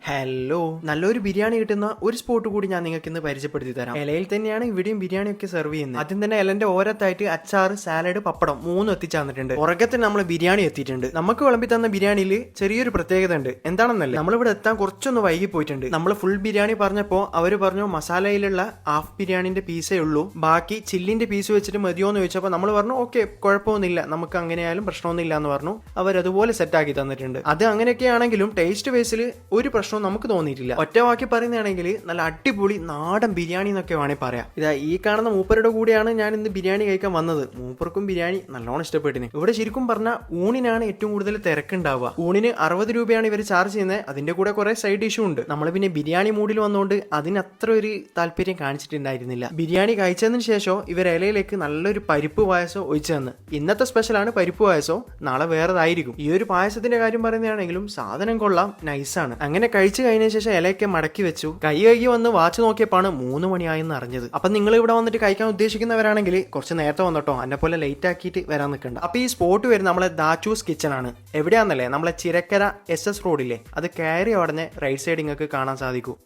Hello, നല്ലൊരു ബിരിയാണി കിട്ടുന്ന ഒരു സ്പോട്ട് കൂടി ഞാൻ നിങ്ങൾക്ക് ഇന്ന് പരിചയപ്പെടുത്തി തരാം. ഇലയിൽ തന്നെയാണ് ഇവിടെയും ബിരിയാണി ഒക്കെ സെർവ് ചെയ്യുന്നത്. ആദ്യം തന്നെ ഇലന്റെ ഓരത്തായിട്ട് അച്ചാറ്, സാലഡ്, പപ്പടം മൂന്നും എത്തിച്ചാന്നിട്ടുണ്ട്. പുറകത്തിന് നമ്മൾ ബിരിയാണി എത്തിയിട്ടുണ്ട്. നമുക്ക് വിളമ്പി തന്ന ബിരിയാണിയിൽ ചെറിയൊരു പ്രത്യേകത ഉണ്ട്. എന്താണെന്നല്ലേ, നമ്മളിവിടെ എത്താൻ കുറച്ചൊന്ന് വൈകി പോയിട്ടുണ്ട്. നമ്മൾ ഫുൾ ബിരിയാണി പറഞ്ഞപ്പോൾ അവര് പറഞ്ഞു മസാലയിലുള്ള ഹാഫ് ബിരിയാണിന്റെ പീസേ ഉള്ളൂ, ബാക്കി ചില്ലിന്റെ പീസ് വെച്ചിട്ട് മതിയോന്ന് ചോദിച്ചപ്പോൾ നമ്മൾ പറഞ്ഞു ഓക്കെ കുഴപ്പമൊന്നുമില്ല, നമുക്ക് അങ്ങനെയായാലും പ്രശ്നമൊന്നുമില്ല എന്ന് പറഞ്ഞു. അവരതുപോലെ സെറ്റാക്കി തന്നിട്ടുണ്ട്. അത് അങ്ങനെയൊക്കെ ആണെങ്കിലും ടേസ്റ്റ് ബേസിൽ ഒരു പ്രശ്നം നമുക്ക് തോന്നിയിട്ടില്ല. ഒറ്റ വാക്കി പറയുന്നതാണെങ്കിൽ നല്ല അടിപൊളി നാടൻ ബിരിയാണി എന്നൊക്കെ വേണമെങ്കിൽ പറയാം. ഇതാ ഈ കാണുന്ന മൂപ്പരുടെ കൂടെയാണ് ഞാൻ ഇന്ന് ബിരിയാണി കഴിക്കാൻ വന്നത്. മൂപ്പർക്കും ബിരിയാണി നല്ലോണം ഇഷ്ടപ്പെട്ടിന്. ഇവിടെ ശരിക്കും പറഞ്ഞാൽ ഊണിനാണ് ഏറ്റവും കൂടുതൽ തിരക്കുണ്ടാവുക. ഊണിന് 60 രൂപയാണ് ഇവർ ചാർജ് ചെയ്യുന്നത്. അതിന്റെ കൂടെ കുറെ സൈഡ് ഡിഷും ഉണ്ട്. നമ്മൾ പിന്നെ ബിരിയാണി മൂഡിൽ വന്നുകൊണ്ട് അതിനത്ര ഒരു താല്പര്യം കാണിച്ചിട്ടുണ്ടായിരുന്നില്ല. ബിരിയാണി കഴിച്ചതിന് ശേഷം ഇവർ ഇലയിലേക്ക് നല്ലൊരു പരിപ്പ് പായസം ഒഴിച്ചു തന്ന്. ഇന്നത്തെ സ്പെഷ്യലാണ് പരിപ്പ് പായസം, നാളെ വേറെതായിരിക്കും. ഈ ഒരു പായസത്തിന്റെ കാര്യം പറയുന്നതാണെങ്കിലും സാധനം കൊള്ളാം, നൈസാണ്. അങ്ങനെ കഴിച്ചു കഴിഞ്ഞ ശേഷം ഇലയൊക്കെ മടക്കി വെച്ചു. കൈ കഴുകി വന്ന് വാച്ച് നോക്കിയപ്പോഴാണ് 3 മണിയായെന്ന് അറിഞ്ഞത്. അപ്പൊ നിങ്ങൾ ഇവിടെ വന്നിട്ട് കഴിക്കാൻ ഉദ്ദേശിക്കുന്നവരാണെങ്കിൽ കുറച്ച് നേരത്തെ വന്നോട്ടോ, എന്നെ പോലെ ലേറ്റ് ആക്കിയിട്ട് വരാൻ നിൽക്കണ്ട. അപ്പൊ ഈ സ്പോട്ട് വരുന്നത് നമ്മളെ ദാച്ചൂസ് കിച്ചൺ ആണ്. എവിടെയാണെന്നല്ലേ, നമ്മളെ ചിരക്കര SS റോഡില്ലേ, അത് കയറി അവിടുന്ന് റൈറ്റ് സൈഡ് നിങ്ങൾക്ക് കാണാൻ സാധിക്കും.